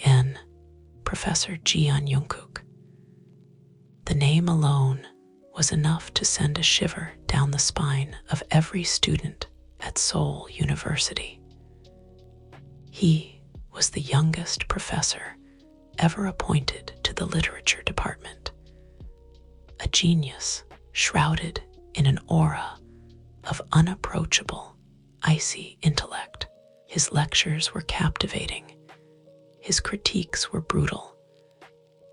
YN, Professor Jeon Jungkook. The name alone was enough to send a shiver down the spine of every student at Seoul University. He was the youngest professor ever appointed to the literature department, a genius shrouded in an aura of unapproachable, icy intellect. His lectures were captivating, his critiques were brutal,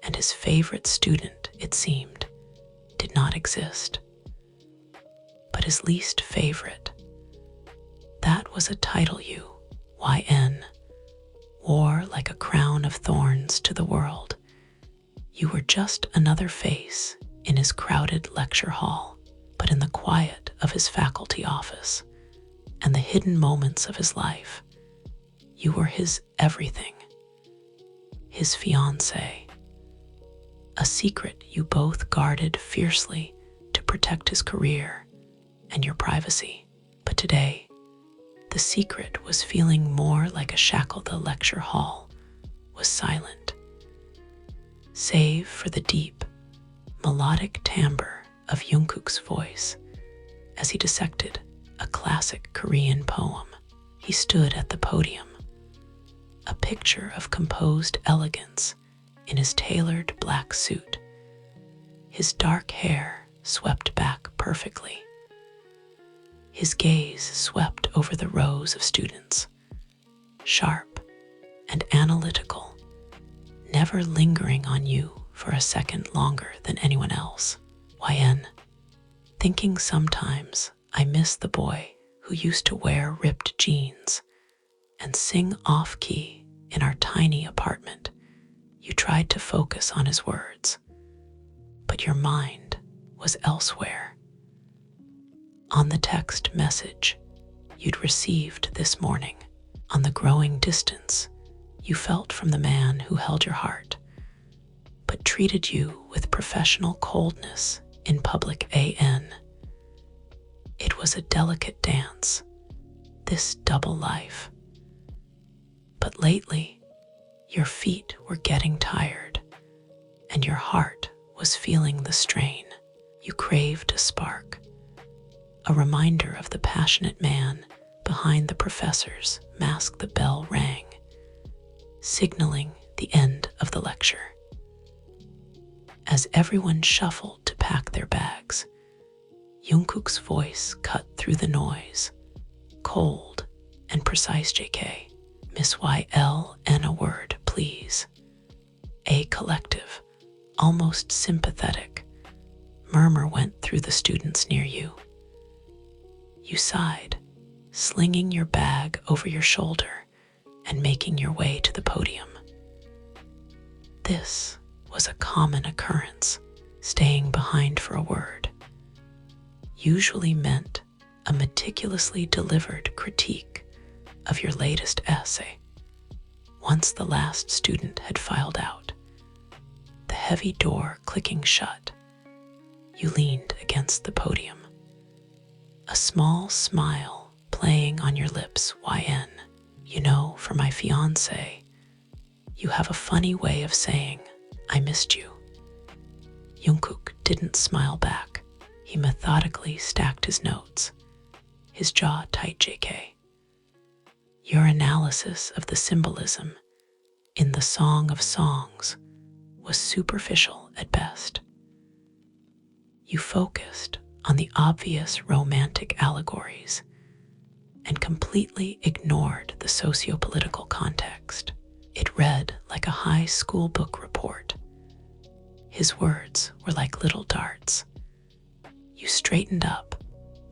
and his favorite student, it seemed, did not exist. But his least favorite, that was a title you, YN, wore like a crown of thorns to the world. You were just another face in his crowded lecture hall, but in the quiet of his faculty office and the hidden moments of his life, you were his everything, his fiancée, a secret you both guarded fiercely to protect his career and your privacy. But today, the secret was feeling more like a shackle. The lecture hall was silent, save for the deep, melodic timbre of Jungkook's voice as he dissected a classic Korean poem. He stood at the podium, a picture of composed elegance in his tailored black suit, his dark hair swept back perfectly. His gaze swept over the rows of students, sharp and analytical, never lingering on you for a second longer than anyone else. YN, thinking sometimes I miss the boy who used to wear ripped jeans and sing off-key in our tiny apartment. You tried to focus on his words, but your mind was elsewhere. On the text message you'd received this morning, on the growing distance you felt from the man who held your heart, but treated you with professional coldness in public. AN. It was a delicate dance, this double life. But lately, your feet were getting tired, and your heart was feeling the strain. You craved a spark, a reminder of the passionate man behind the professor's mask. The bell rang, signaling the end of the lecture. As everyone shuffled to pack their bags, Jungkook's voice cut through the noise, cold and precise. JK, Miss YLN, a word, please. A collective, almost sympathetic, murmur went through the students near you. You sighed, slinging your bag over your shoulder and making your way to the podium. This was a common occurrence. Staying behind for a word usually meant a meticulously delivered critique of your latest essay. Once the last student had filed out, the heavy door clicking shut, you leaned against the podium, a small smile playing on your lips. YN, you know, for my fiancé, you have a funny way of saying, I missed you. Jungkook didn't smile back. He methodically stacked his notes, his jaw tight. JK, your analysis of the symbolism in the Song of Songs was superficial at best. You focused on the obvious romantic allegories and completely ignored the socio-political context. It read like a high school book report. His words were like little darts. You straightened up,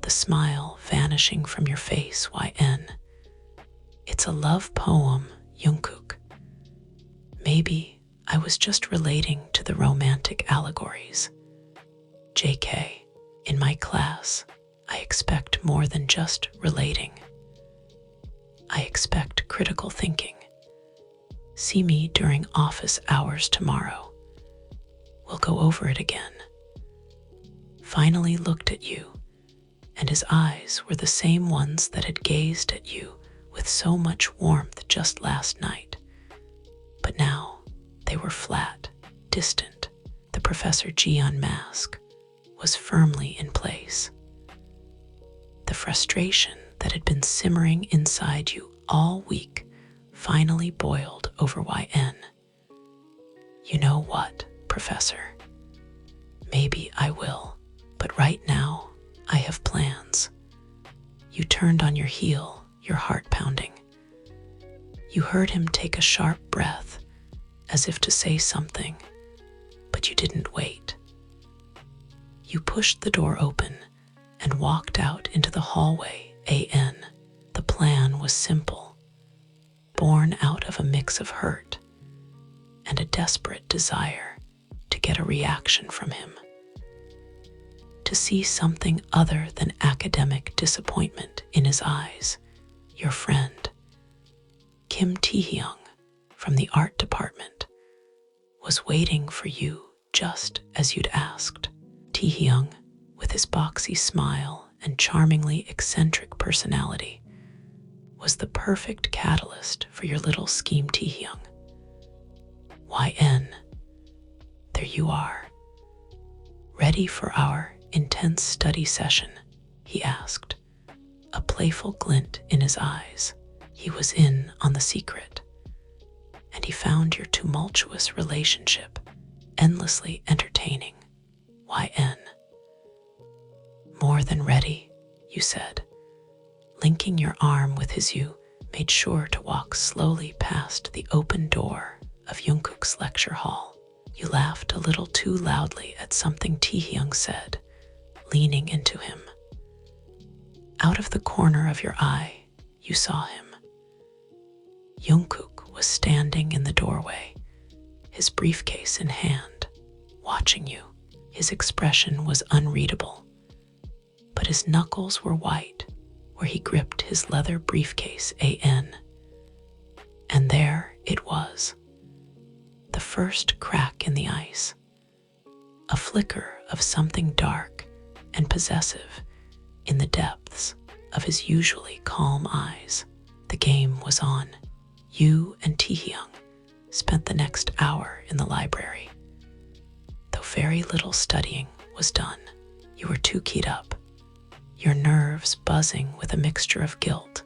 the smile vanishing from your face. YN, it's a love poem, Jungkook. Maybe I was just relating to the romantic allegories. JK, in my class, I expect more than just relating. I expect critical thinking. See me during office hours tomorrow. We'll go over it again. Finally looked at you, and his eyes were the same ones that had gazed at you with so much warmth just last night. But now they were flat, distant. The Professor Jeon mask was firmly in place. The frustration that had been simmering inside you all week finally boiled over YN. You know what, Professor? Maybe I will, but right now I have plans. You turned on your heel, your heart pounding. You heard him take a sharp breath, as if to say something, but you didn't wait. You pushed the door open and walked out into the hallway. The plan was simple, born out of a mix of hurt and a desperate desire to get a reaction from him. To see something other than academic disappointment in his eyes. Your friend, Kim Taehyung, from the art department, was waiting for you just as you'd asked. Taehyung, with his boxy smile and charmingly eccentric personality, was the perfect catalyst for your little scheme. Taehyung. YN, there you are. Ready for our intense study session? He asked, a playful glint in his eyes. He was in on the secret, and he found your tumultuous relationship endlessly entertaining. YN. More than ready, you said. Linking your arm with his, you made sure to walk slowly past the open door of Jungkook's lecture hall. You laughed a little too loudly at something Taehyung said, leaning into him. Out of the corner of your eye, you saw him. Jungkook was standing in the doorway, his briefcase in hand, watching you. His expression was unreadable, but his knuckles were white where he gripped his leather briefcase. And there it was, the first crack in the ice, a flicker of something dark and possessive in the depths of his usually calm eyes. The game was on. You and Taehyung spent the next hour in the library. Though very little studying was done, you were too keyed up, your nerves buzzing with a mixture of guilt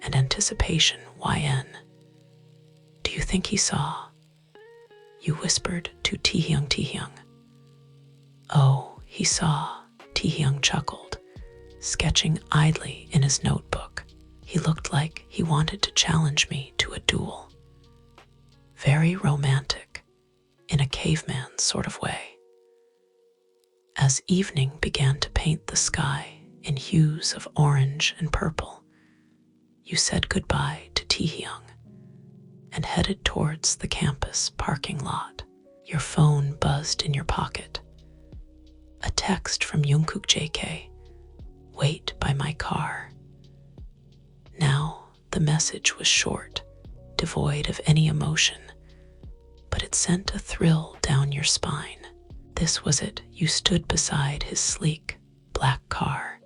and anticipation. YN. Do you think he saw? You whispered to Taehyung. Taehyung. Oh, he saw, Taehyung chuckled, sketching idly in his notebook. He looked like he wanted to challenge me to a duel. Very romantic, in a caveman sort of way. As evening began to paint the sky in hues of orange and purple, you said goodbye to Taehyung and headed towards the campus parking lot. Your phone buzzed in your pocket. A text from Jungkook. JK, wait by my car. Now the message was short, devoid of any emotion, but it sent a thrill down your spine. This was it. You stood beside his sleek, black car,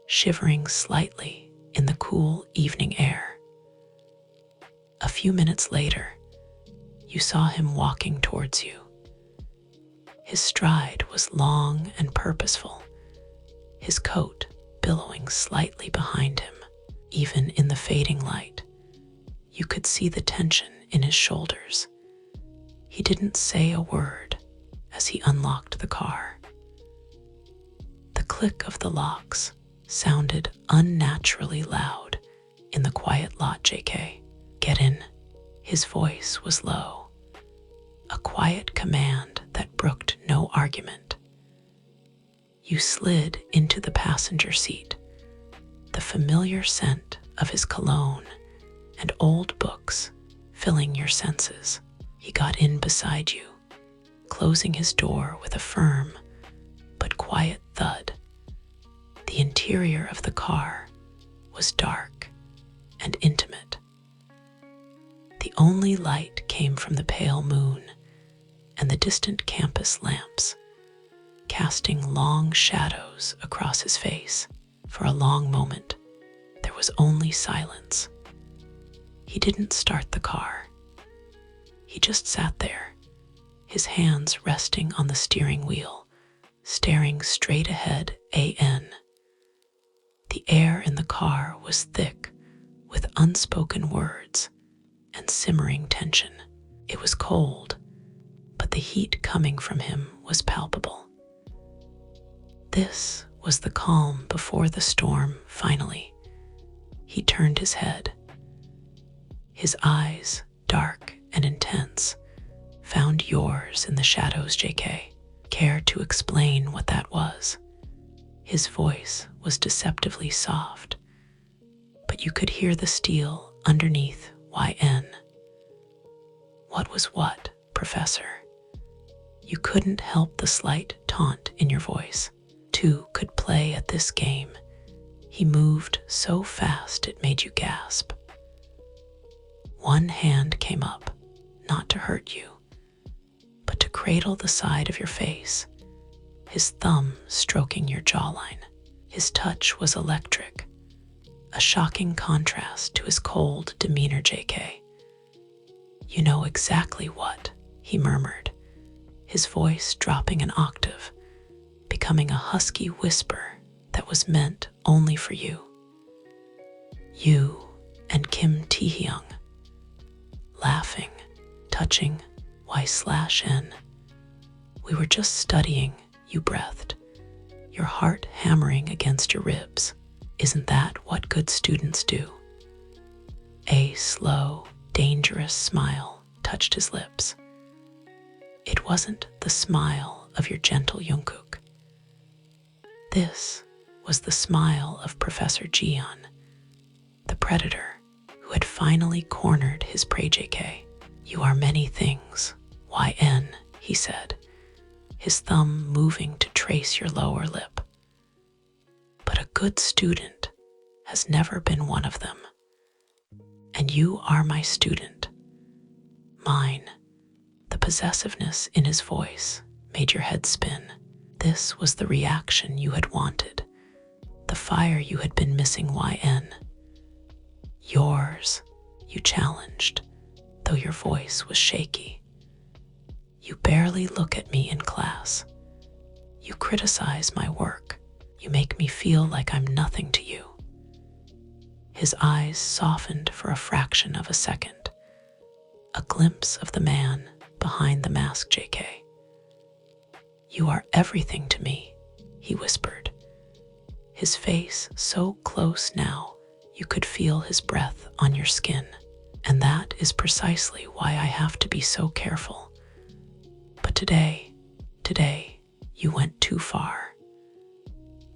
shivering slightly in the cool evening air. A few minutes later, you saw him walking towards you. His stride was long and purposeful, his coat billowing slightly behind him. Even in the fading light, you could see the tension in his shoulders. He didn't say a word as he unlocked the car. The click of the locks sounded unnaturally loud in the quiet lot. JK, get in. His voice was low, a quiet command that brooked no argument. You slid into the passenger seat, the familiar scent of his cologne and old books filling your senses. He got in beside you, closing his door with a firm but quiet thud. The interior of the car was dark and intimate. The only light came from the pale moon and the distant campus lamps, casting long shadows across his face. For a long moment, there was only silence. He didn't start the car. He just sat there, his hands resting on the steering wheel, staring straight ahead. The air in the car was thick with unspoken words and simmering tension. It was cold, but the heat coming from him was palpable. This was the calm before the storm. Finally, he turned his head. His eyes, dark and intense, found yours in the shadows. JK, care to explain what that was? His voice was deceptively soft, but you could hear the steel underneath. What was what, Professor? You couldn't help the slight taunt in your voice. Two could play at this game. He moved so fast it made you gasp. One hand came up, not to hurt you, but to cradle the side of your face, his thumb stroking your jawline. His touch was electric, a shocking contrast to his cold demeanor. JK, you know exactly what, he murmured, his voice dropping an octave, becoming a husky whisper that was meant only for you. You and Kim Taehyung, laughing, touching, Y/N. We were just studying, you breathed, your heart hammering against your ribs. Isn't that what good students do? A slow, dangerous smile touched his lips. It wasn't the smile of your gentle Jungkook. This was the smile of Professor Jeon, the predator who had finally cornered his prey. JK, you are many things, he said, his thumb moving to trace your lower lip. But a good student has never been one of them. And you are my student. Mine. The possessiveness in his voice made your head spin. This was the reaction you had wanted, the fire you had been missing. Yours, you challenged, though your voice was shaky. You barely look at me in class. You criticize my work. You make me feel like I'm nothing to you. His eyes softened for a fraction of a second, a glimpse of the man behind the mask. JK, you are everything to me, he whispered, his face so close now you could feel his breath on your skin. And that is precisely why I have to be so careful. But today, you went too far.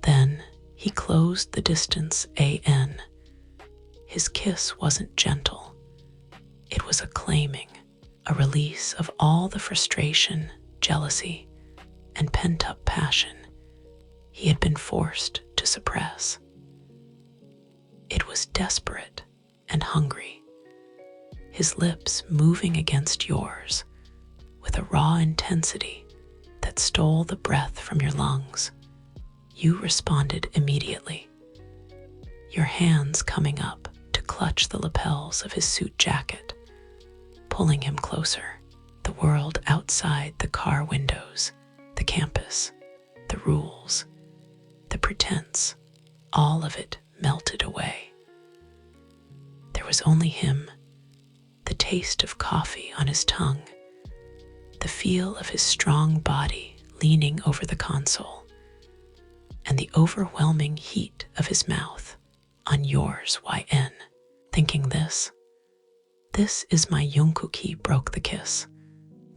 Then he closed the distance. His kiss wasn't gentle. It was a claiming, a release of all the frustration, jealousy, and pent-up passion he had been forced to suppress. It was desperate and hungry, his lips moving against yours with a raw intensity that stole the breath from your lungs. You responded immediately, your hands coming up to clutch the lapels of his suit jacket, pulling him closer. The world outside the car windows, the campus, the rules, the pretense, all of it melted away. There was only him, the taste of coffee on his tongue, the feel of his strong body leaning over the console, and the overwhelming heat of his mouth on yours. Thinking this is my Jungkook. He broke the kiss,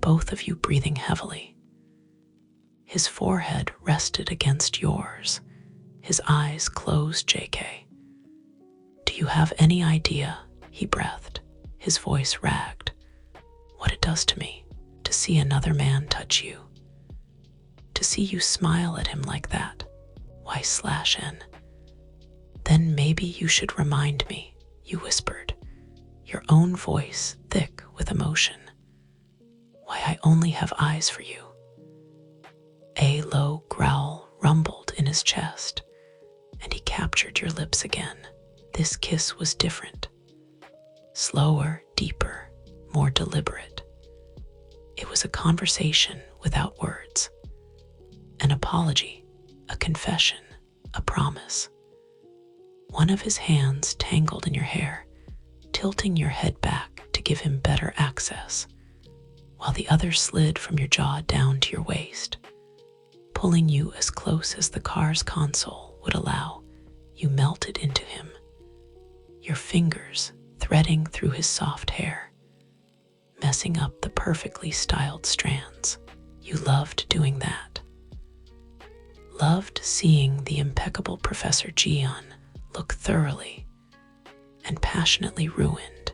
both of you breathing heavily. His forehead rested against yours, his eyes closed. JK, do you have any idea, he breathed, his voice ragged, what it does to me to see another man touch you, to see you smile at him like that? Y/N. Then maybe you should remind me, you whispered, your own voice thick with emotion, why I only have eyes for you. A low growl rumbled in his chest, and he captured your lips again. This kiss was different, slower, deeper, more deliberate. It was a conversation without words, an apology, a confession, a promise. One of his hands tangled in your hair, tilting your head back to give him better access, while the other slid from your jaw down to your waist, pulling you as close as the car's console would allow. You melted into him, your fingers threading through his soft hair, messing up the perfectly styled strands. You loved doing that. Loved seeing the impeccable Professor Jeon look thoroughly and passionately ruined.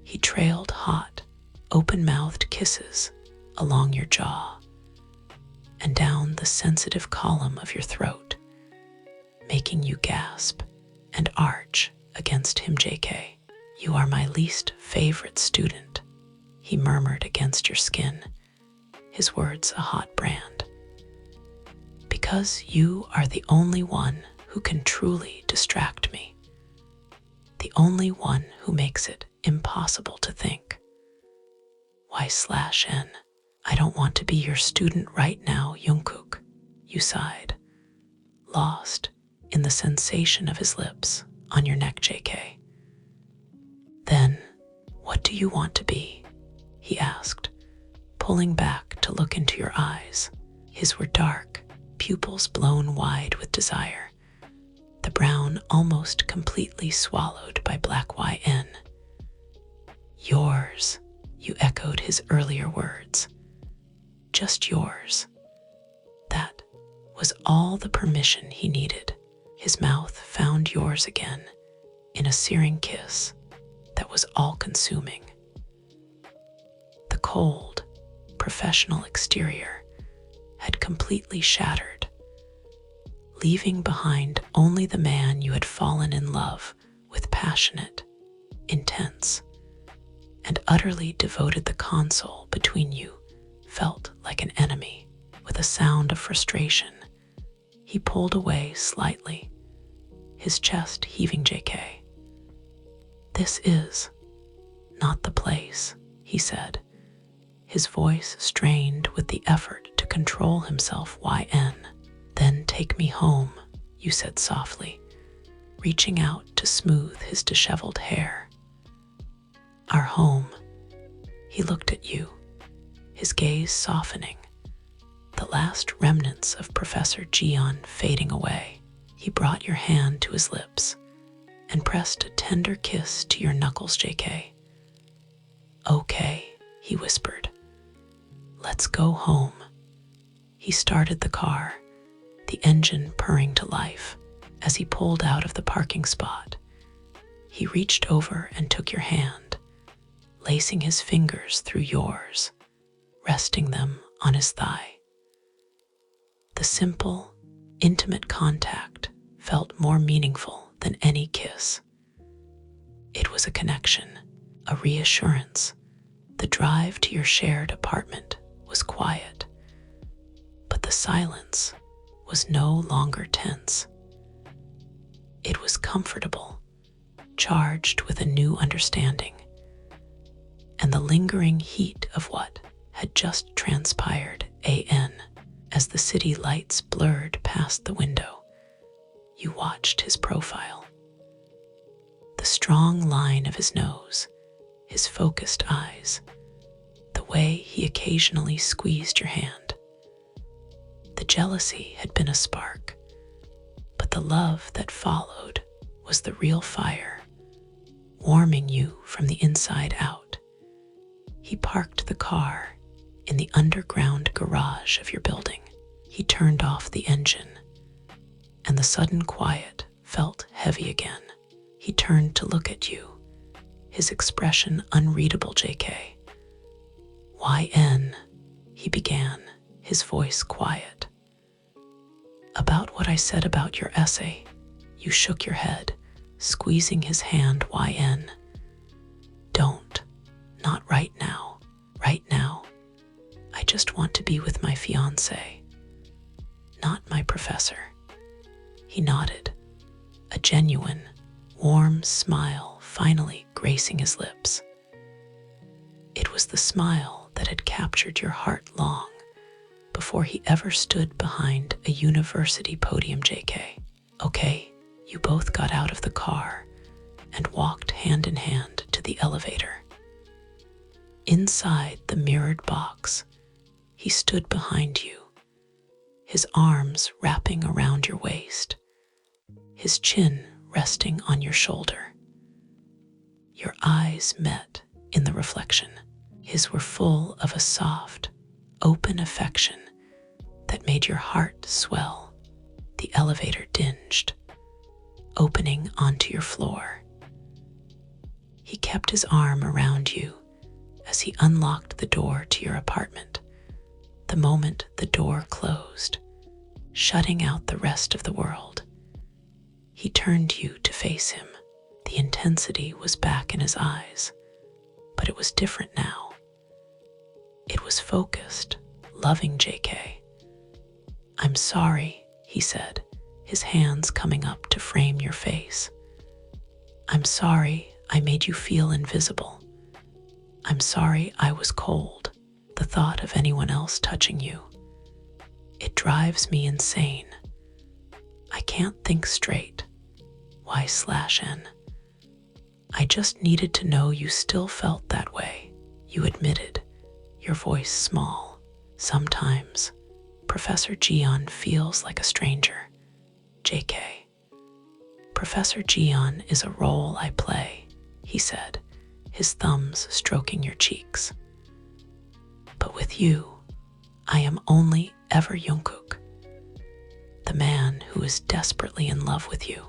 He trailed hot, open-mouthed kisses along your jaw and down the sensitive column of your throat, making you gasp and arch against him. JK, you are my least favorite student, he murmured against your skin, his words a hot brand. Because you are the only one who can truly distract me, the only one who makes it impossible to think. Why/n, I don't want to be your student right now, Jungkook, you sighed, lost in the sensation of his lips on your neck. JK. Then, what do you want to be? He asked, pulling back to look into your eyes. His were dark, pupils blown wide with desire, the brown almost completely swallowed by black. YN. Yours, you echoed his earlier words. Just yours. That was all the permission he needed. His mouth found yours again in a searing kiss that was all-consuming. The cold, professional exterior had completely shattered, leaving behind only the man you had fallen in love with. Passionate, intense, and utterly devoted. The console between you felt like an enemy. With a sound of frustration, he pulled away slightly, his chest heaving. JK. This is not the place, he said, his voice strained with the effort to control himself. YN. Then take me home, you said softly, reaching out to smooth his disheveled hair. Our home. He looked at you, his gaze softening, the last remnants of Professor Jeon fading away. He brought your hand to his lips and pressed a tender kiss to your knuckles. JK. Okay, he whispered. Let's go home. He started the car, the engine purring to life. As he pulled out of the parking spot, he reached over and took your hand, lacing his fingers through yours, resting them on his thigh. The simple, intimate contact felt more meaningful than any kiss. It was a connection, a reassurance. The drive to your shared apartment was quiet, but the silence was no longer tense. It was comfortable, charged with a new understanding, and the lingering heat of what had just transpired. AN. As the city lights blurred past the window, you watched his profile. The strong line of his nose, his focused eyes, the way he occasionally squeezed your hand. The jealousy had been a spark, but the love that followed was the real fire, warming you from the inside out. He parked the car in the underground garage of your building. He turned off the engine, and the sudden quiet felt heavy again. He turned to look at you, his expression unreadable. JK. YN, he began, his voice quiet. About what I said about your essay. You shook your head, squeezing his hand. YN. Don't. Not right now. Right now. I just want to be with my fiancé, not my professor. He nodded, a genuine, warm smile finally gracing his lips. It was the smile that had captured your heart long before he ever stood behind a university podium, JK. Okay, you both got out of the car and walked hand in hand to the elevator. Inside the mirrored box, he stood behind you, his arms wrapping around your waist, his chin resting on your shoulder. Your eyes met in the reflection. His were full of a soft, open affection that made your heart swell. The elevator dinged, opening onto your floor. He kept his arm around you as he unlocked the door to your apartment. The moment the door closed, shutting out the rest of the world, he turned you to face him. The intensity was back in his eyes, but it was different now. It was focused, loving, JK. "I'm sorry," he said, his hands coming up to frame your face. "I'm sorry I made you feel invisible. I'm sorry I was cold. The thought of anyone else touching you, it drives me insane. I can't think straight. Y/N. I just needed to know you still felt that way," you admitted, your voice small. "Sometimes Professor Jeon feels like a stranger, JK. Professor Jeon is a role I play," he said, his thumbs stroking your cheeks. "But with you, I am only ever Jungkook, the man who is desperately in love with you,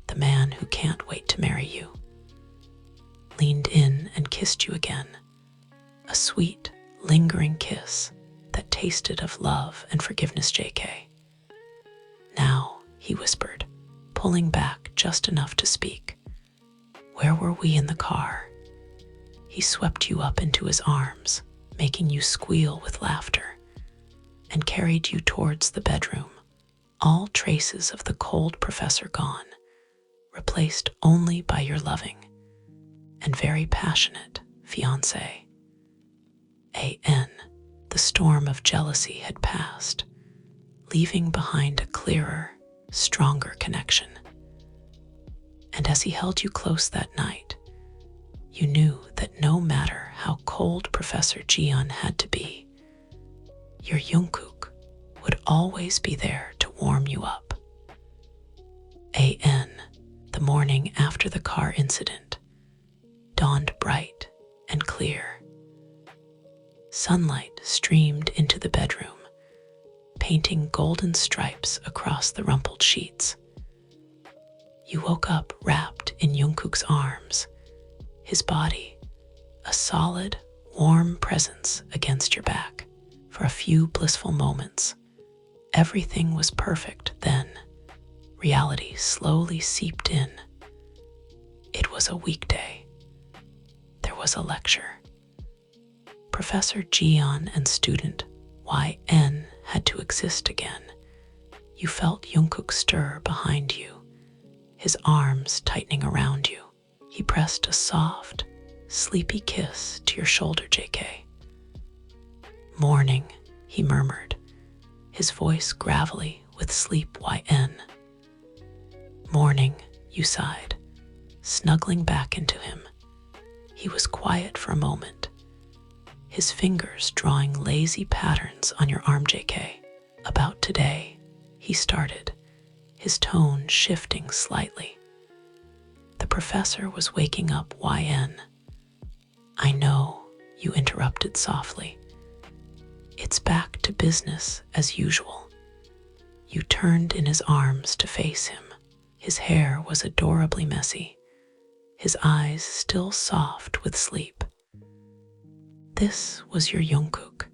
the man who can't wait to marry you." Leaned in and kissed you again, a sweet, lingering kiss that tasted of love and forgiveness, JK. "Now," he whispered, pulling back just enough to speak, "where were we in the car?" He swept you up into his arms, making you squeal with laughter, and carried you towards the bedroom, all traces of the cold professor gone, replaced only by your loving and very passionate fiancé. The storm of jealousy had passed, leaving behind a clearer, stronger connection. And as he held you close that night, you knew that no matter how cold Professor Jeon had to be, your Jungkook would always be there to warm you up. The morning after the car incident dawned bright and clear. Sunlight streamed into the bedroom, painting golden stripes across the rumpled sheets. You woke up wrapped in Jungkook's arms, his body a solid, warm presence against your back. For a few blissful moments, everything was perfect. Then, reality slowly seeped in. It was a weekday. There was a lecture. Professor Jeon and student YN had to exist again. You felt Jungkook stir behind you, his arms tightening around you. He pressed a soft, sleepy kiss to your shoulder, JK. "Morning," he murmured, his voice gravelly with sleep. YN. "Morning," you sighed, snuggling back into him. He was quiet for a moment, his fingers drawing lazy patterns on your arm, JK. "About today," he started, his tone shifting slightly. The professor was waking up. YN. "I know," you interrupted softly. "It's back to business as usual." You turned in his arms to face him. His hair was adorably messy, his eyes still soft with sleep. This was your Jungkook.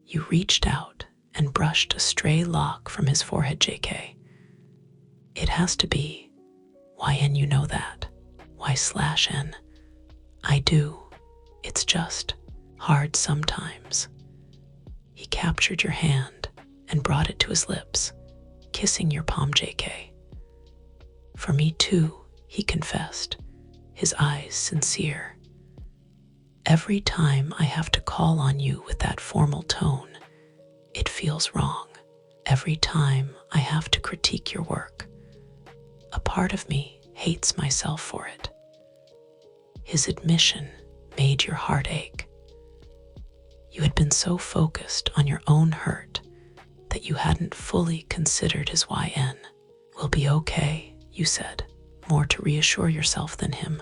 You reached out and brushed a stray lock from his forehead, JK. "It has to be. YN, you know that. Y/N. I do. It's just hard sometimes." He captured your hand and brought it to his lips, kissing your palm, JK. "For me too," he confessed, his eyes sincere. Every time I have to call on you with that formal tone, it feels wrong. Every time I have to critique your work, a part of me hates myself for it. His admission made your heart ache. You had been so focused on your own hurt that you hadn't fully considered his YN. We'll be okay, you said, more to reassure yourself than him.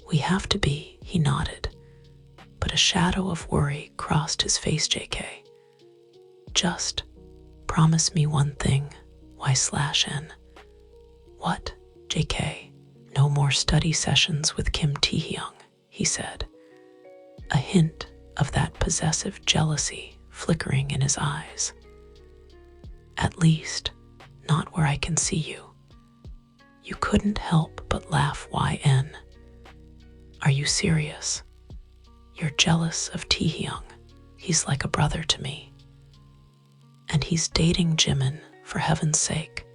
We have to be, he nodded, but a shadow of worry crossed his face, JK. Just promise me one thing, Y/N. What, JK? No more study sessions with Kim Taehyung, he said, a hint of that possessive jealousy flickering in his eyes. At least, not where I can see you. You couldn't help but laugh. YN. Are you serious? You're jealous of Taehyung. He's like a brother to me. And he's dating Jimin, for heaven's sake.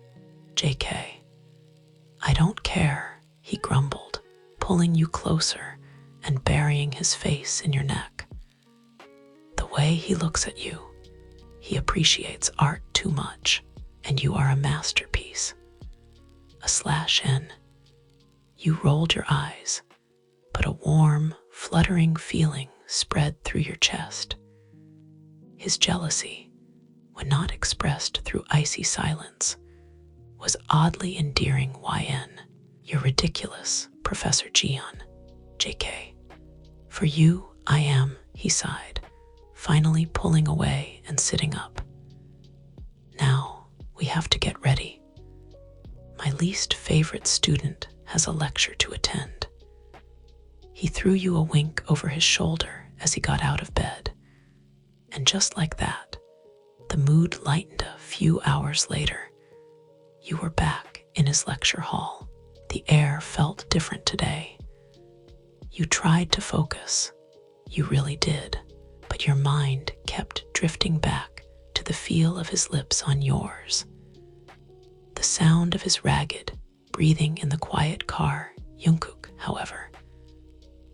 JK. I don't care, he grumbled, pulling you closer and burying his face in your neck. The way he looks at you, he appreciates art too much, and you are a masterpiece. A/N. You rolled your eyes, but a warm, fluttering feeling spread through your chest. His jealousy, when not expressed through icy silence, was oddly endearing. YN. You're ridiculous, Professor Jeon. JK. For you, I am, he sighed, finally pulling away and sitting up. Now, we have to get ready. My least favorite student has a lecture to attend. He threw you a wink over his shoulder as he got out of bed. And just like that, the mood lightened a few hours later. You were back in his lecture hall. The air felt different today. You tried to focus. You really did. But your mind kept drifting back to the feel of his lips on yours. The sound of his ragged breathing in the quiet car. JUNKOOK, however,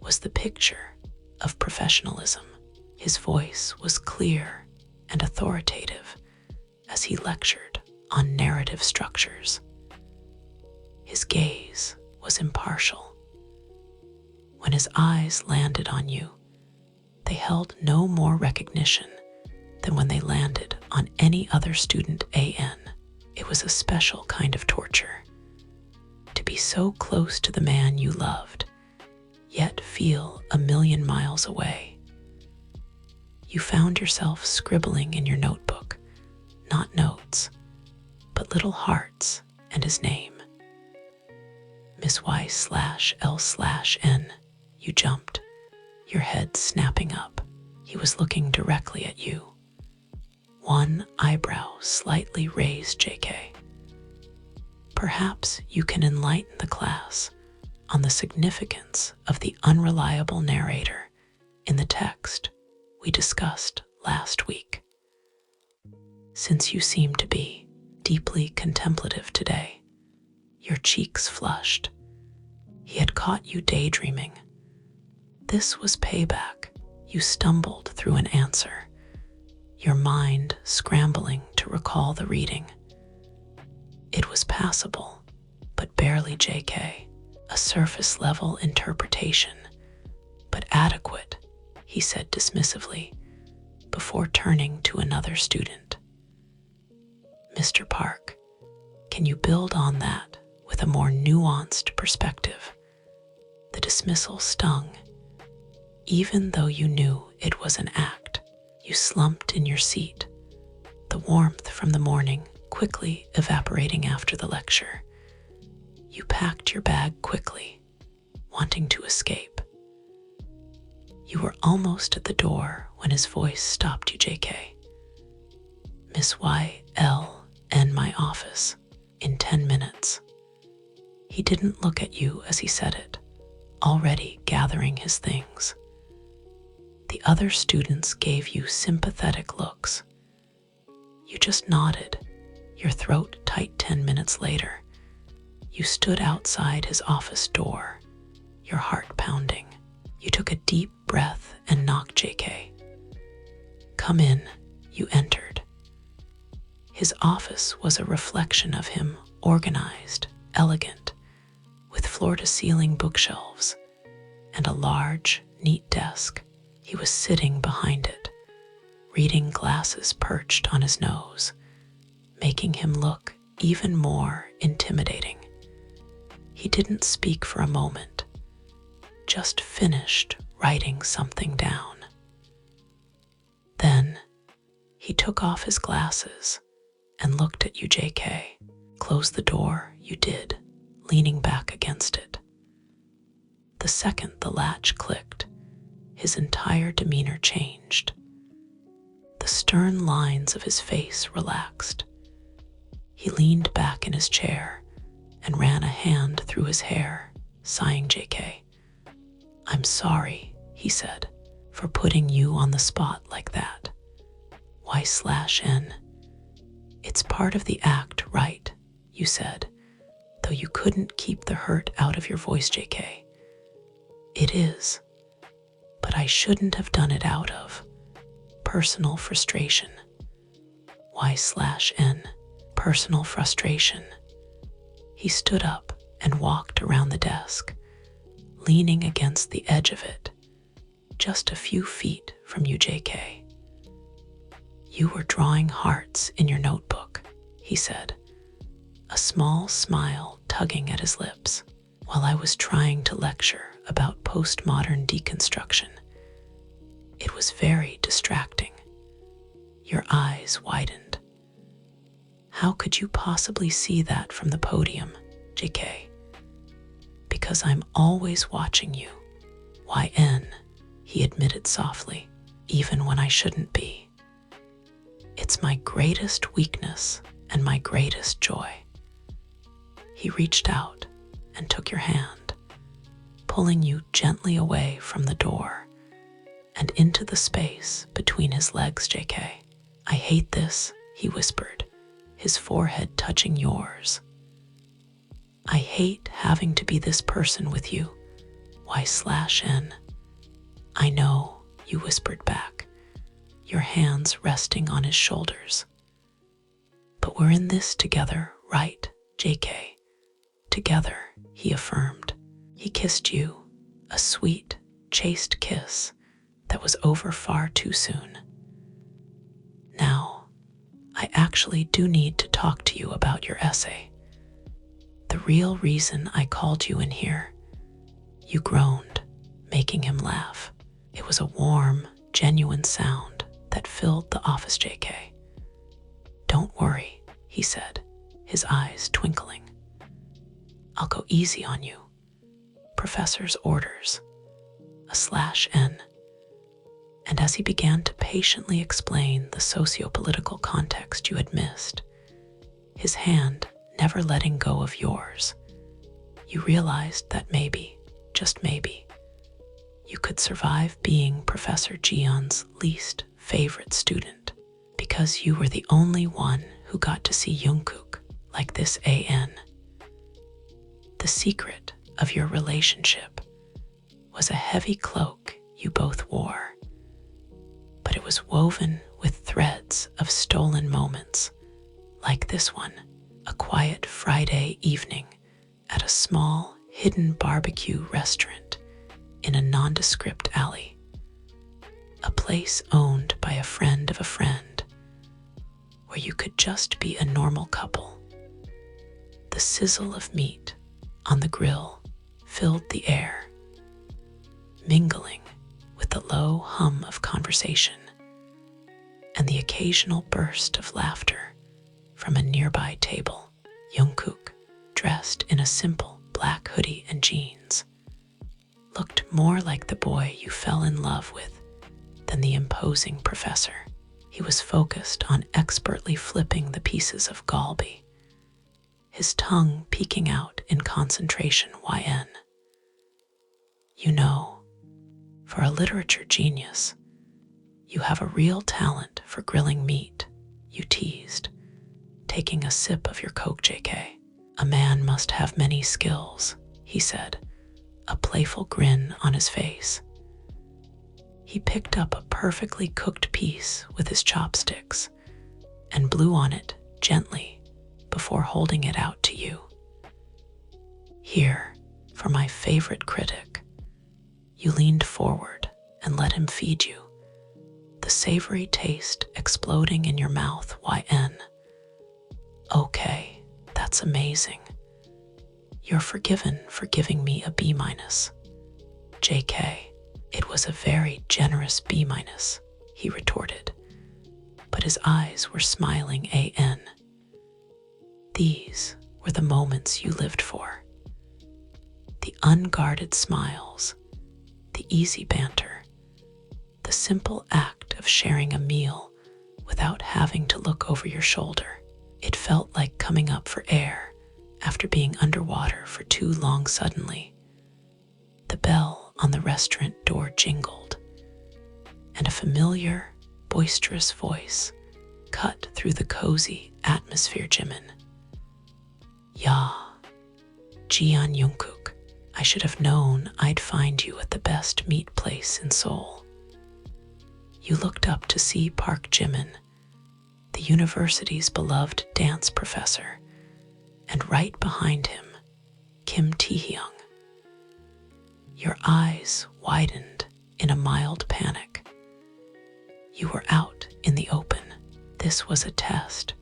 was the picture of professionalism. His voice was clear and authoritative as he lectured on narrative structures. His gaze was impartial. When his eyes landed on you, they held no more recognition than when they landed on any other student. AN. It was a special kind of torture. To be so close to the man you loved, yet feel a million miles away. You found yourself scribbling in your notebook, not notes, but little hearts and his name. Miss Y/L/N. You jumped, your head snapping up. He was looking directly at you. One eyebrow slightly raised. JK. Perhaps you can enlighten the class on the significance of the unreliable narrator in the text we discussed last week. Since you seem to be deeply contemplative today, your cheeks flushed. He had caught you daydreaming. This was payback. You stumbled through an answer, your mind scrambling to recall the reading. It was passable, but barely. JK. A surface-level interpretation, but adequate, he said dismissively, before turning to another student. Mr. Park, can you build on that with a more nuanced perspective? The dismissal stung. Even though you knew it was an act, you slumped in your seat, the warmth from the morning quickly evaporating after the lecture. You packed your bag quickly, wanting to escape. You were almost at the door when his voice stopped you. JK. Miss Y/L/N. My office, in 10 minutes. He didn't look at you as he said it, already gathering his things. The other students gave you sympathetic looks. You just nodded, your throat tight. 10 minutes later, you stood outside his office door, your heart pounding. You took a deep breath and knocked JK. "Come in," you entered. His office was a reflection of him, organized, elegant, with floor-to-ceiling bookshelves and a large, neat desk. He was sitting behind it, reading glasses perched on his nose, making him look even more intimidating. He didn't speak for a moment, just finished writing something down. Then he took off his glasses and looked at you, JK. "Close the door," you did, leaning back against it. The second the latch clicked, his entire demeanor changed. The stern lines of his face relaxed. He leaned back in his chair and ran a hand through his hair, sighing. "JK, I'm sorry," he said, "for putting you on the spot like that. Why/N? It's part of the act, right?" you said, though you couldn't keep the hurt out of your voice, JK. "It is, but I shouldn't have done it out of personal frustration." Why/N? Personal frustration. He stood up and walked around the desk, leaning against the edge of it, just a few feet from you, JK. "You were drawing hearts in your notebook," he said, a small smile tugging at his lips, "while I was trying to lecture about postmodern deconstruction. It was very distracting." Your eyes widened. "How could you possibly see that from the podium, JK?" "Because I'm always watching you. YN, he admitted softly, "even when I shouldn't be. It's my greatest weakness and my greatest joy." He reached out and took your hand, pulling you gently away from the door and into the space between his legs, JK. "I hate this," he whispered, his forehead touching yours. "I hate having to be this person with you. Why/N? "I know," you whispered back, your hands resting on his shoulders. "But we're in this together, right, JK?" "Together," he affirmed. He kissed you, a sweet, chaste kiss that was over far too soon. "Now, I actually do need to talk to you about your essay. The real reason I called you in here." You groaned, making him laugh. It was a warm, genuine sound that filled the office, JK. "Don't worry," he said, his eyes twinkling. "I'll go easy on you. Professor's orders. /N. And as he began to patiently explain the socio-political context you had missed, his hand never letting go of yours, you realized that maybe, just maybe, you could survive being Professor Jeon's least favorite student, because you were the only one who got to see Jungkook like this. The secret of your relationship was a heavy cloak you both wore, but it was woven with threads of stolen moments, like this one, a quiet Friday evening at a small, hidden barbecue restaurant in a nondescript alley, a place owned by a friend of a friend, where you could just be a normal couple. The sizzle of meat on the grill filled the air, mingling with the low hum of conversation and the occasional burst of laughter from a nearby table. Jungkook, dressed in a simple black hoodie and jeans, looked more like the boy you fell in love with than the imposing professor. He was focused on expertly flipping the pieces of galbi, his tongue peeking out in concentration. YN. "You know, for a literature genius, you have a real talent for grilling meat," you teased, taking a sip of your Coke, JK. "A man must have many skills," he said, a playful grin on his face. He picked up a perfectly cooked piece with his chopsticks and blew on it gently before holding it out to you. Here, for my favorite critic. You leaned forward and let him feed you, the savory taste exploding in your mouth. YN. Okay, that's amazing. You're forgiven for giving me a B-. JK. It was a very generous B-, he retorted, but his eyes were smiling. AN. These were the moments you lived for. The unguarded smiles, the easy banter, the simple act of sharing a meal without having to look over your shoulder. It felt like coming up for air after being underwater for too long. Suddenly, the bell on the restaurant door jingled, and a familiar, boisterous voice cut through the cozy atmosphere. Jimin. Ya, Jeon Jungkook. I should have known I'd find you at the best meat place in Seoul. You looked up to see Park Jimin, the university's beloved dance professor, and right behind him, Kim Taehyung. Your eyes widened in a mild panic. You were out in the open. This was a test.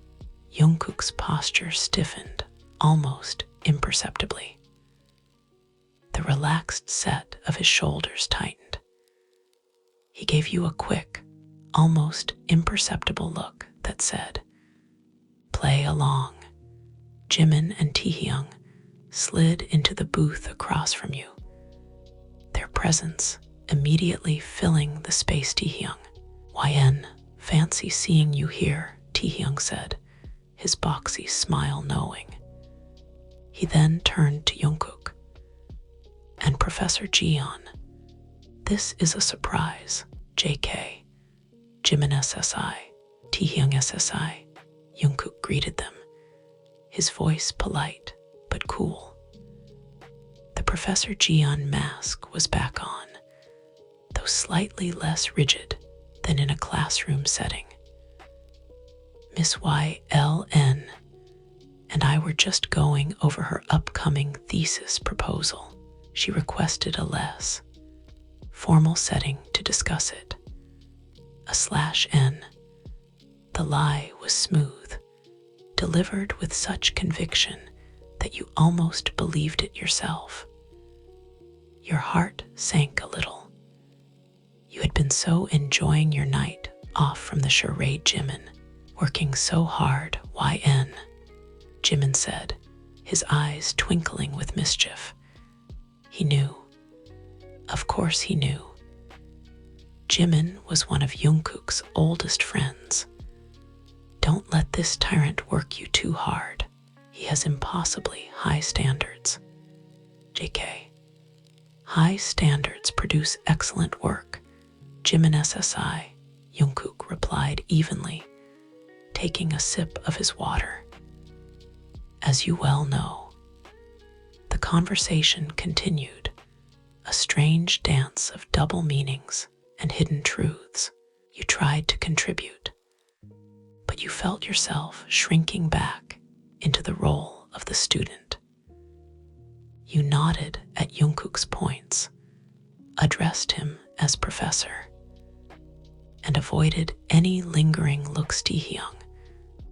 Jungkook's posture stiffened, almost imperceptibly. The relaxed set of his shoulders tightened. He gave you a quick, almost imperceptible look that said, "Play along." Jimin and Taehyung slid into the booth across from you, their presence immediately filling the space. Taehyung. YN, fancy seeing you here, Taehyung said, his boxy smile knowing. He then turned to Jungkook. And Professor Jeon. This is a surprise. JK. Jimin SSI. Taehyung SSI. Jungkook greeted them, his voice polite but cool. The Professor Jeon mask was back on, though slightly less rigid than in a classroom setting. Miss YLN and I were just going over her upcoming thesis proposal. She requested a less formal setting to discuss it. /N. The lie was smooth, delivered with such conviction that you almost believed it yourself. Your heart sank a little. You had been so enjoying your night off from the charade. Jimin, working so hard. YN. Jimin said, his eyes twinkling with mischief. He knew. Of course he knew. Jimin was one of Jungkook's oldest friends. Don't let this tyrant work you too hard. He has impossibly high standards. JK. High standards produce excellent work. Jimin SSI. Jungkook replied evenly, taking a sip of his water. As you well know. The conversation continued, a strange dance of double meanings and hidden truths. You tried to contribute, but you felt yourself shrinking back into the role of the student. You nodded at Jungkook's points, addressed him as professor, and avoided any lingering looks. Taehyung,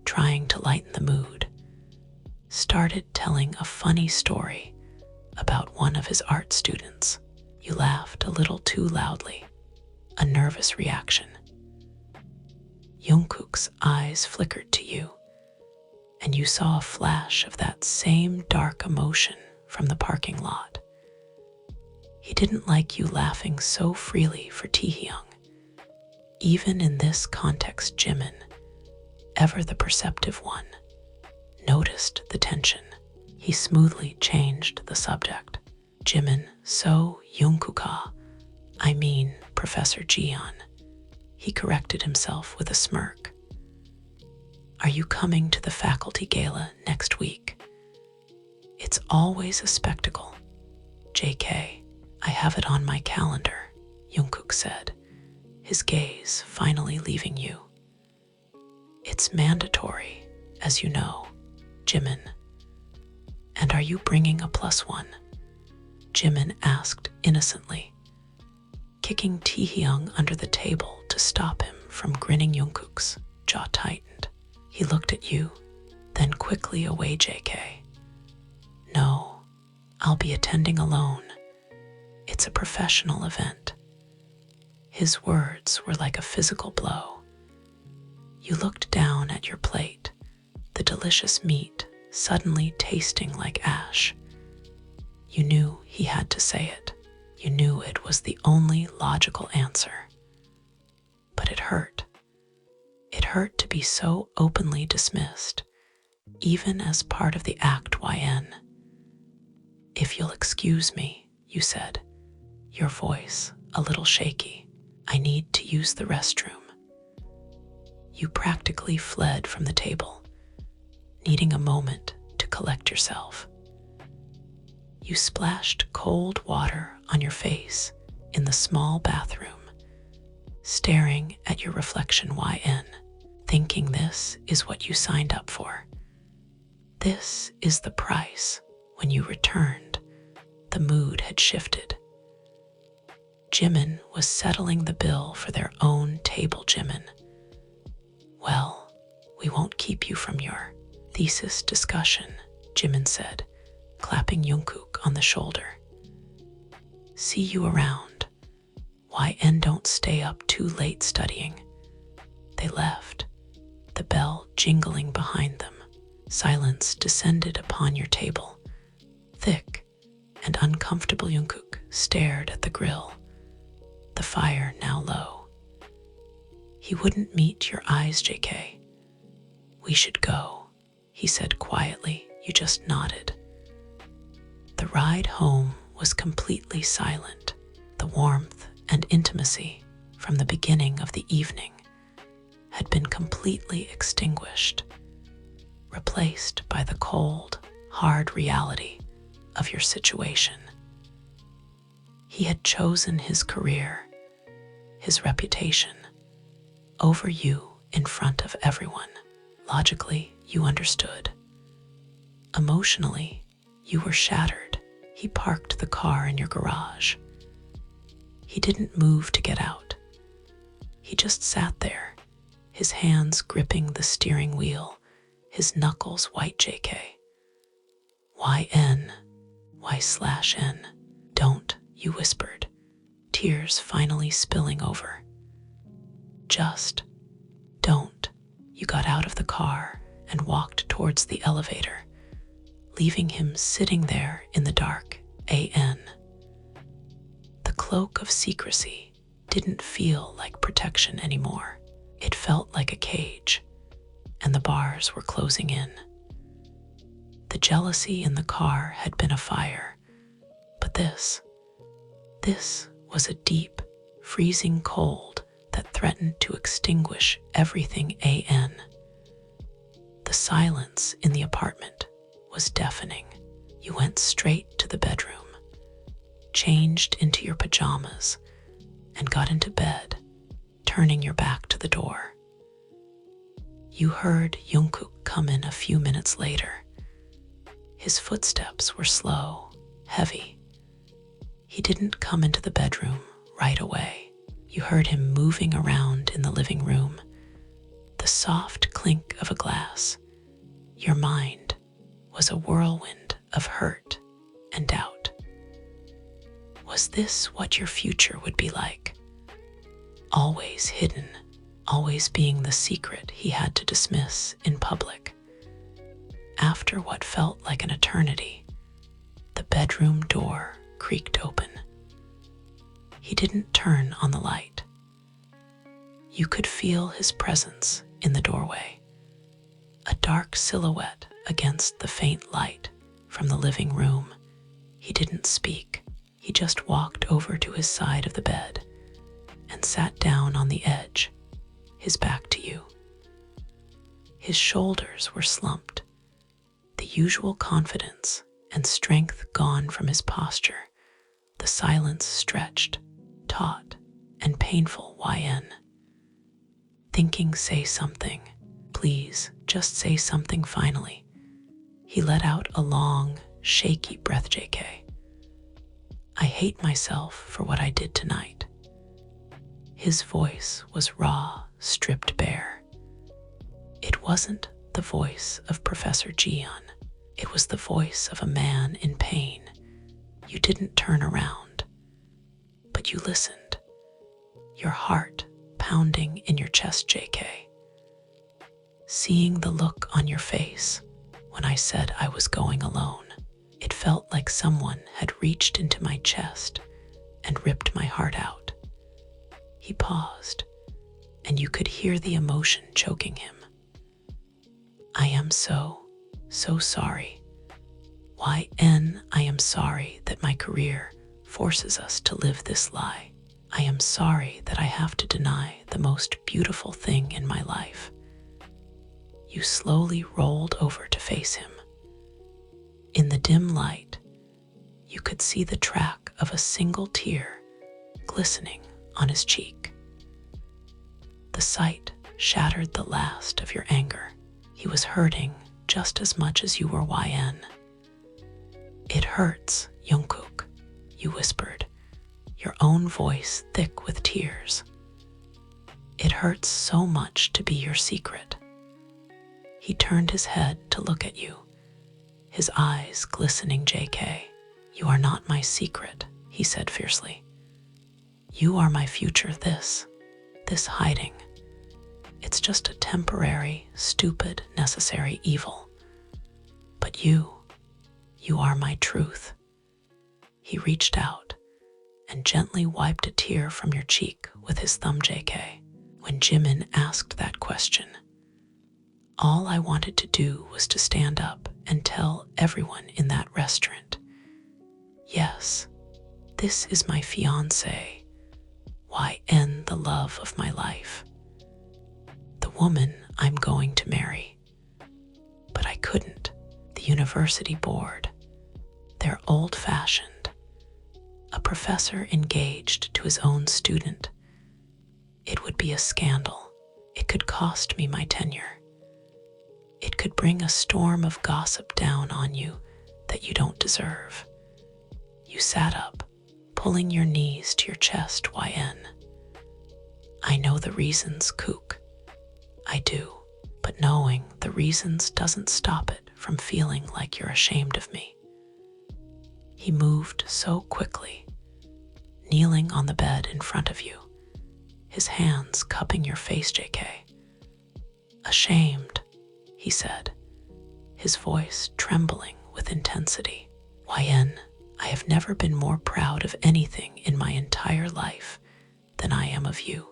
trying to lighten the mood, started telling a funny story about one of his art students. You laughed a little too loudly, a nervous reaction. Jungkook's eyes flickered to you, and you saw a flash of that same dark emotion from the parking lot. He didn't like you laughing so freely for Taehyung. Even in this context, Jimin, ever the perceptive one, noticed the tension. He smoothly changed the subject. Jimin, so Jungkook, I mean Professor Jeon. He corrected himself with a smirk. Are you coming to the faculty gala next week? It's always a spectacle. JK, I have it on my calendar, Jungkook said, his gaze finally leaving you. It's mandatory, as you know, Jimin. And are you bringing a +1? Jimin asked innocently, kicking Taehyung under the table to stop him from grinning. Jungkook's jaw tightened. He looked at you, then quickly away. JK. No, I'll be attending alone. It's a professional event. His words were like a physical blow. You looked down at your plate, the delicious meat suddenly tasting like ash. You knew he had to say it. You knew it was the only logical answer. But it hurt. It hurt to be so openly dismissed, even as part of the act. YN. If you'll excuse me, you said, your voice a little shaky. I need to use the restroom. You practically fled from the table, needing a moment to collect yourself. You splashed cold water on your face in the small bathroom, staring at your reflection. YN, thinking this is what you signed up for. This is the price. When you returned, the mood had shifted. Jimin was settling the bill for their own table. Jimin. Well, we won't keep you from your thesis discussion, Jimin said, clapping Jungkook on the shoulder. See you around. YN, don't stay up too late studying. They left, the bell jingling behind them. Silence descended upon your table. Thick and uncomfortable. Jungkook stared at the grill, the fire now low. He wouldn't meet your eyes. JK. We should go, he said quietly. You just nodded. The ride home was completely silent. The warmth and intimacy from the beginning of the evening had been completely extinguished, replaced by the cold, hard reality of your situation. He had chosen his career, his reputation, over you in front of everyone. Logically, you understood. Emotionally, you were shattered. He parked the car in your garage. He didn't move to get out. He just sat there, his hands gripping the steering wheel, his knuckles white. JK. YN, Y/N. Don't, you whispered, tears finally spilling over. Just don't. You got out of the car and walked towards the elevator, leaving him sitting there in the dark. AN. The cloak of secrecy didn't feel like protection anymore. It felt like a cage, and the bars were closing in. The jealousy in the car had been a fire, but this was a deep, freezing cold that threatened to extinguish everything. AN. The silence in the apartment was deafening. You went straight to the bedroom, changed into your pajamas, and got into bed, turning your back to the door. You heard Jungkook come in a few minutes later. His footsteps were slow, heavy. He didn't come into the bedroom right away. You heard him moving around in the living room, the soft clink of a glass. Your mind was a whirlwind of hurt and doubt. Was this what your future would be like? Always hidden, always being the secret he had to dismiss in public. After what felt like an eternity, the bedroom door creaked open. He didn't turn on the light. You could feel his presence in the doorway, a dark silhouette against the faint light from the living room. He didn't speak. He just walked over to his side of the bed and sat down on the edge, his back to you. His shoulders were slumped, the usual confidence and strength gone from his posture. The silence stretched, taut and painful YN. Thinking, say something. Please, just say something finally. He let out a long, shaky breath, JK. I hate myself for what I did tonight. His voice was raw, stripped bare. It wasn't the voice of Professor Jeon. It was the voice of a man in pain. You didn't turn around, but you listened. Your heart pounding in your chest, JK. Seeing the look on your face when I said I was going alone, it felt like someone had reached into my chest and ripped my heart out. He paused, and you could hear the emotion choking him. I am so sorry. YN, I am sorry that my career forces us to live this lie. I am sorry that I have to deny the most beautiful thing in my life. You slowly rolled over to face him. In the dim light, you could see the track of a single tear glistening on his cheek. The sight shattered the last of your anger. He was hurting just as much as you were, YN. It hurts, Jungkook, you whispered, your own voice thick with tears. It hurts so much to be your secret. He turned his head to look at you, his eyes glistening. JK, you are not my secret, he said fiercely. You are my future. This hiding. It's just a temporary, stupid, necessary evil. But you are my truth. He reached out and gently wiped a tear from your cheek with his thumb. JK, when Jimin asked that question, all I wanted to do was to stand up and tell everyone in that restaurant, yes, this is my fiancée, YN, the love of my life, the woman I'm going to marry. But I couldn't. The university board, they're old-fashioned. A professor engaged to his own student. It would be a scandal. It could cost me my tenure. It could bring a storm of gossip down on you that you don't deserve. You sat up, pulling your knees to your chest. YN. I know the reasons, Kook. I do, but knowing the reasons doesn't stop it from feeling like you're ashamed of me. He moved so quickly, kneeling on the bed in front of you, his hands cupping your face. JK. Ashamed, he said, his voice trembling with intensity. YN, I have never been more proud of anything in my entire life than I am of you.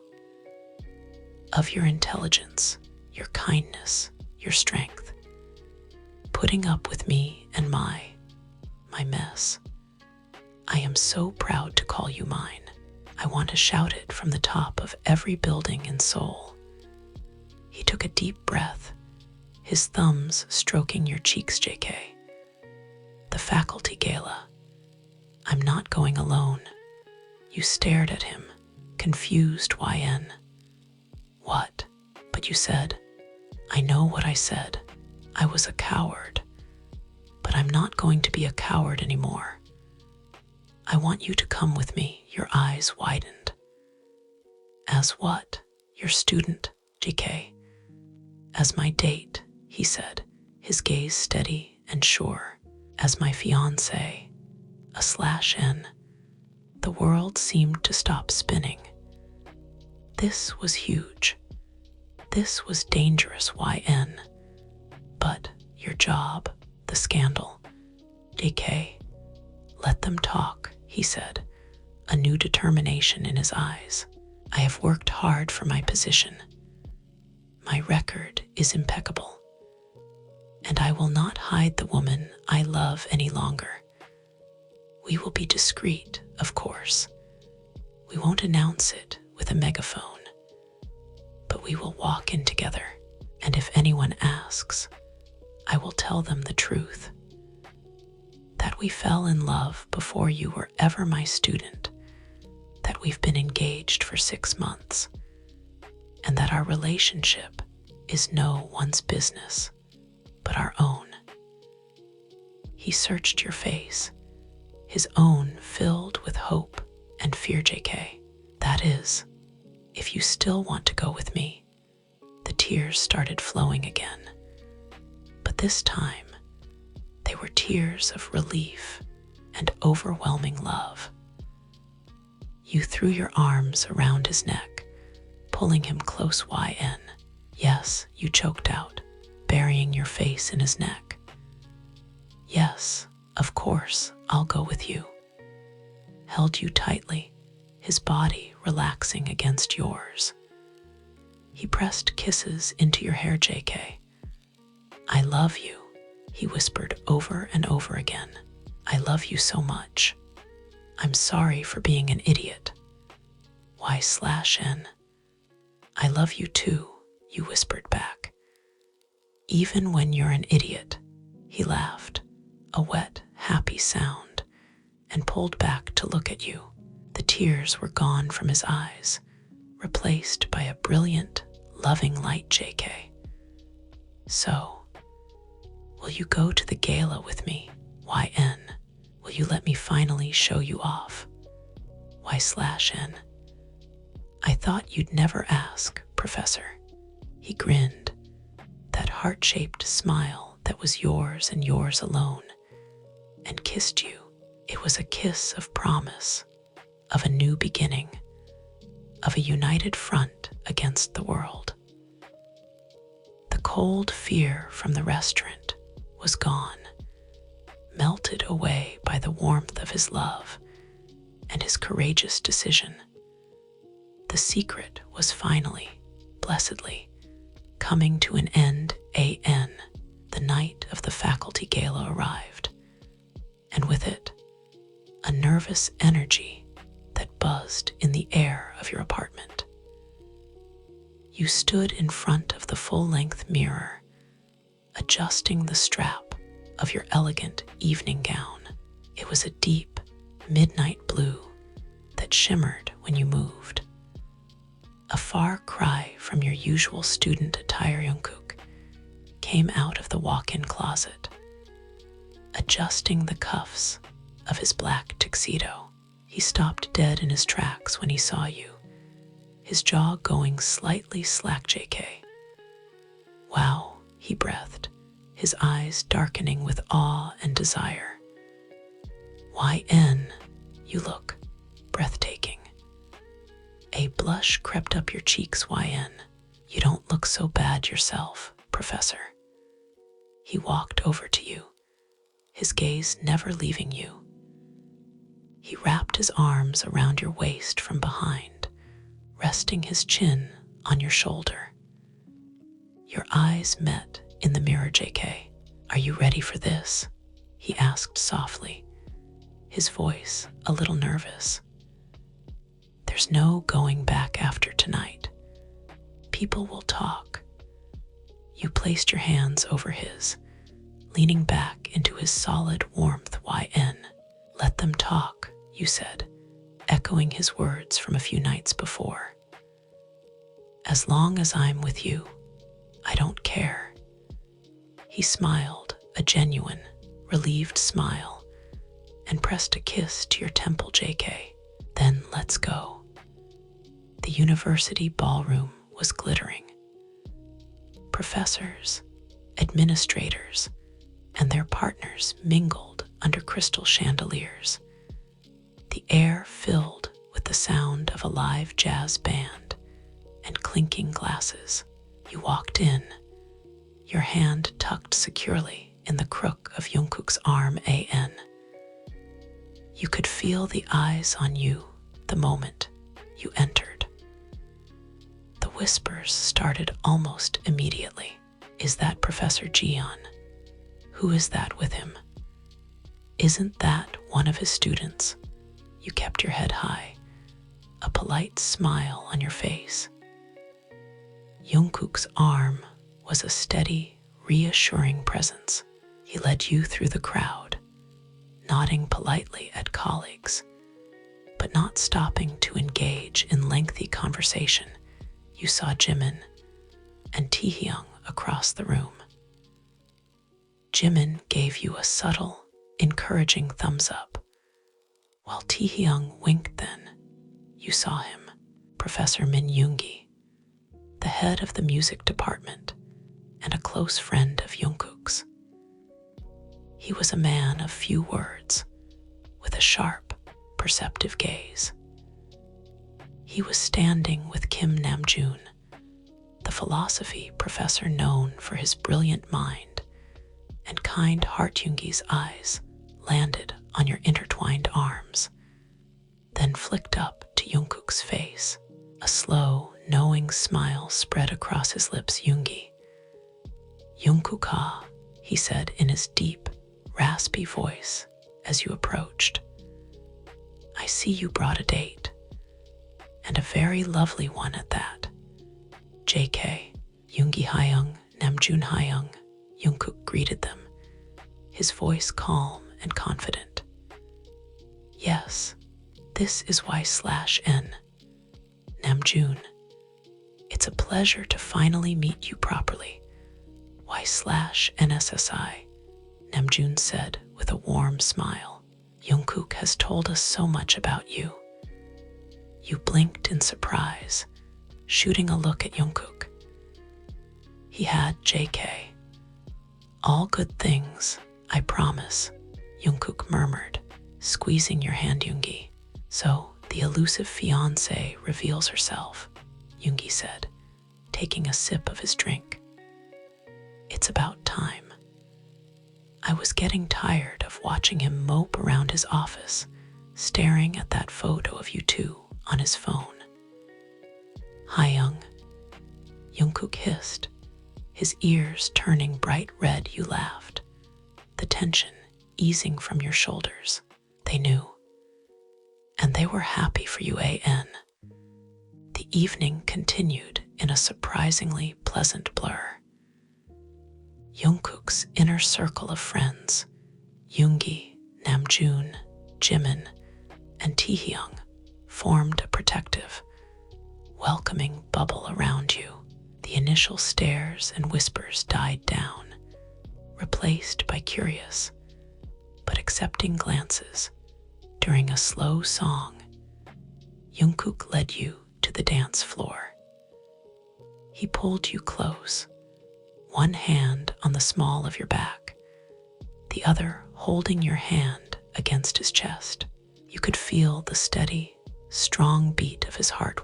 Of your intelligence, your kindness, your strength. Putting up with me and my mess. I am so proud to call you mine. I want to shout it from the top of every building in Seoul. He took a deep breath, his thumbs stroking your cheeks. JK. The faculty gala. I'm not going alone. You stared at him, confused. YN. What? But you said. I know what I said. I was a coward. But I'm not going to be a coward anymore. I want you to come with me. Your eyes widened. As what? Your student, JK. As my date, he said, his gaze steady and sure. As my fiancé, /N. The world seemed to stop spinning. This was huge. This was dangerous. YN. But your job, the scandal. JK. Let them talk, he said, a new determination in his eyes. I have worked hard for my position. My record is impeccable. And I will not hide the woman I love any longer. We will be discreet, of course. We won't announce it with a megaphone. But we will walk in together, and if anyone asks, I will tell them the truth. That we fell in love before you were ever my student. That we've been engaged for 6 months, and that our relationship is no one's business but our own. He searched your face, his own filled with hope and fear, JK. That is, if you still want to go with me. The tears started flowing again, but this time they were tears of relief and overwhelming love. You threw your arms around his neck, pulling him close. YN. Yes, you choked out, burying your face in his neck. Yes, of course, I'll go with you. Held you tightly, his body relaxing against yours. He pressed kisses into your hair, JK. I love you, he whispered over and over again. I love you so much. I'm sorry for being an idiot. Y/N. I love you too, you whispered back. Even when you're an idiot, he laughed, a wet, happy sound, and pulled back to look at you. The tears were gone from his eyes, replaced by a brilliant, loving light, JK. So, will you go to the gala with me? YN. Will you let me finally show you off? Y/N. I thought you'd never ask, Professor. He grinned, that heart-shaped smile that was yours and yours alone, and kissed you. It was a kiss of promise, of a new beginning, of a united front against the world. The cold fear from the restaurant was gone, melted away by the warmth of his love and his courageous decision. The secret was finally, blessedly, coming to an end. The night of the faculty gala arrived, and with it, a nervous energy that buzzed in the air of your apartment. You stood in front of the full-length mirror, adjusting the strap of your elegant evening gown. It was a deep, midnight blue that shimmered when you moved. A far cry from your usual student attire. Jungkook came out of the walk-in closet, adjusting the cuffs of his black tuxedo. He stopped dead in his tracks when he saw you, his jaw going slightly slack. JK. Wow, he breathed, his eyes darkening with awe and desire. YN, you look breathtaking. A blush crept up your cheeks. YN, you don't look so bad yourself, Professor. He walked over to you, his gaze never leaving you. He wrapped his arms around your waist from behind, resting his chin on your shoulder. Your eyes met in the mirror. JK, are you ready for this? He asked softly, his voice a little nervous. There's no going back after tonight. People will talk. You placed your hands over his, leaning back into his solid warmth. YN. Let them talk, you said, echoing his words from a few nights before. As long as I'm with you, I don't care. He smiled, a genuine, relieved smile, and pressed a kiss to your temple. JK. Then let's go. The university ballroom was glittering. Professors, administrators, and their partners mingled under crystal chandeliers. The air filled with the sound of a live jazz band and clinking glasses. You walked in, your hand tucked securely in the crook of Jungkook's arm. AN. You could feel the eyes on you the moment you entered. The whispers started almost immediately. Is that Professor Jeon? Who is that with him? Isn't that one of his students? You kept your head high, a polite smile on your face. Jungkook's arm was a steady, reassuring presence. He led you through the crowd, nodding politely at colleagues, But not stopping to engage in lengthy conversation, you saw Jimin and Taehyung across the room. Jimin gave you a subtle, encouraging thumbs up, while Taehyung winked. Then you saw him, Professor Min Yoongi, the head of the music department and a close friend of Jungkook's. He was a man of few words, with a sharp, perceptive gaze. He was standing with Kim Namjoon, the philosophy professor known for his brilliant mind and kind heart. Yoongi's eyes landed on your intertwined arms, then flicked up to Jungkook's face. A slow, knowing smile spread across his lips. Yoongi. Jungkook, he said in his deep, raspy voice as you approached. I see you brought a date, and a very lovely one at that. JK, Yoongi Hyung, Namjoon Hyung, Jungkook greeted them, his voice calm and confident. Yes, this is Y/N. Namjoon, it's a pleasure to finally meet you properly. Y/NSSI, Namjoon said with a warm smile. Jungkook has told us so much about you. You blinked in surprise, shooting a look at Jungkook. He had JK. All good things, I promise, Jungkook murmured, squeezing your hand. Yoongi. So, the elusive fiancée reveals herself, Yoongi said, taking a sip of his drink. It's about time. I was getting tired of watching him mope around his office, staring at that photo of you two on his phone. Hyung, Jungkook hissed, his ears turning bright red. You laughed, the tension easing from your shoulders. They knew. And they were happy for you. The evening continued in a surprisingly pleasant blur. Jungkook's inner circle of friends, Yoongi, Namjoon, Jimin, and Taehyung, formed a protective, welcoming bubble around you. The initial stares and whispers died down, replaced by curious but accepting glances. During a slow song, Jungkook led you to the dance floor. He pulled you close, one hand on the small of your back, the other holding your hand against his chest. You could feel the steady, strong beat of his heart.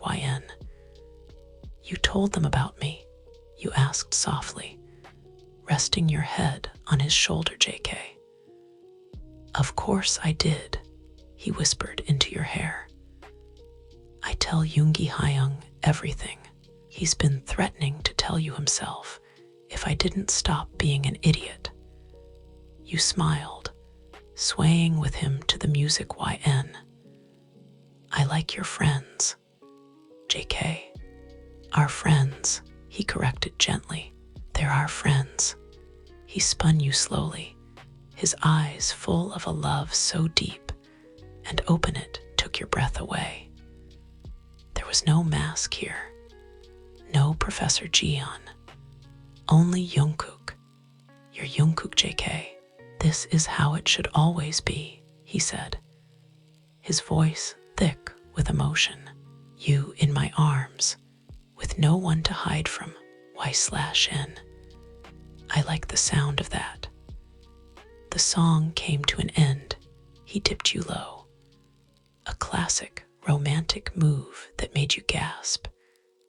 You told them about me, you asked softly, resting your head on his shoulder. JK. Of course I did, he whispered into your hair. I tell Yoongi Hyung everything. He's been threatening to tell you himself if I didn't stop being an idiot. You smiled, swaying with him to the music. I like your friends. JK. Our friends, he corrected gently. They're our friends. He spun you slowly, his eyes full of a love so deep and open it took your breath away. There was no mask here, no Professor Jeon, only Jungkook. You're Jungkook. JK. This is how it should always be, he said, his voice thick with emotion. You in my arms, with no one to hide from. Y/N. I like the sound of that. The song came to an end. He dipped you low. A classic, romantic move that made you gasp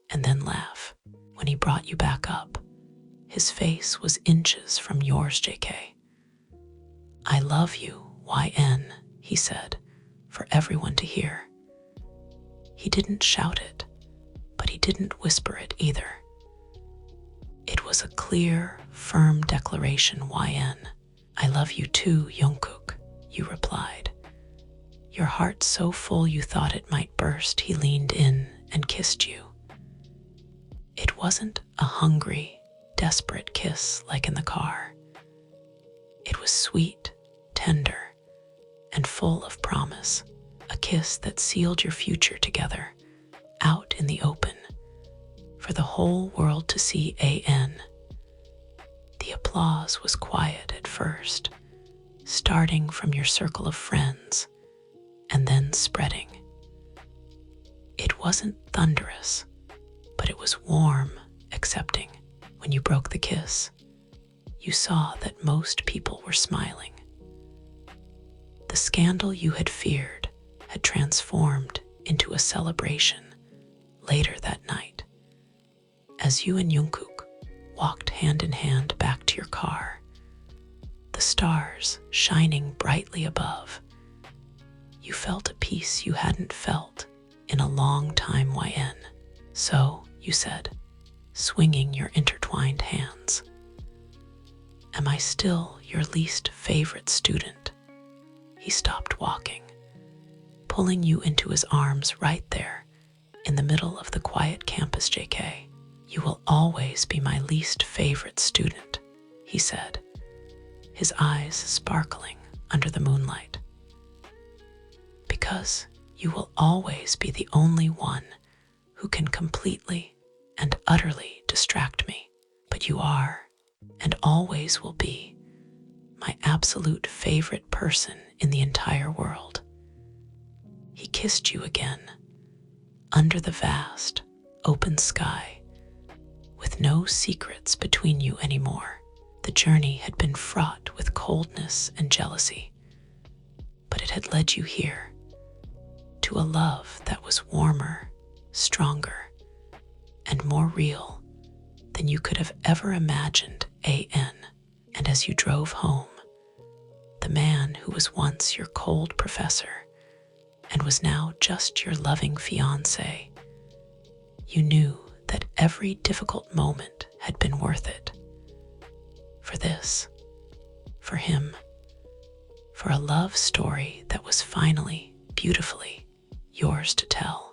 and then laugh. When he brought you back up, his face was inches from yours. JK. I love you, YN, he said, for everyone to hear. He didn't shout it, but he didn't whisper it either. It was a clear, firm declaration. YN. I love you too, Jungkook, you replied. Your heart so full you thought it might burst. He leaned in and kissed you. It wasn't a hungry, desperate kiss like in the car. It was sweet, tender, and full of promise. a kiss that sealed your future together, out in the open, for the whole world to see. The applause was quiet at first, starting from your circle of friends and then spreading. It wasn't thunderous, but it was warm, accepting. When you broke the kiss, you saw that most people were smiling. The scandal you had feared had transformed into a celebration later that night. As you and Jungkook walked hand in hand back to your car, the stars shining brightly above, you felt a peace you hadn't felt in a long time. So, you said, swinging your intertwined hands, am I still your least favorite student? He stopped walking, pulling you into his arms right there in the middle of the quiet campus. JK, you will always be my least favorite student, he said, his eyes sparkling under the moonlight. Because you will always be the only one who can completely and utterly distract me. But you are, and always will be, my absolute favorite person in the entire world. He kissed you again, under the vast, open sky, with no secrets between you anymore. The journey had been fraught with coldness and jealousy, but it had led you here, to a love that was warmer, stronger, and more real than you could have ever imagined. And as you drove home, the man who was once your cold professor and was now just your loving fiancé, you knew that every difficult moment had been worth it. For this, for him, for a love story that was finally, beautifully yours to tell.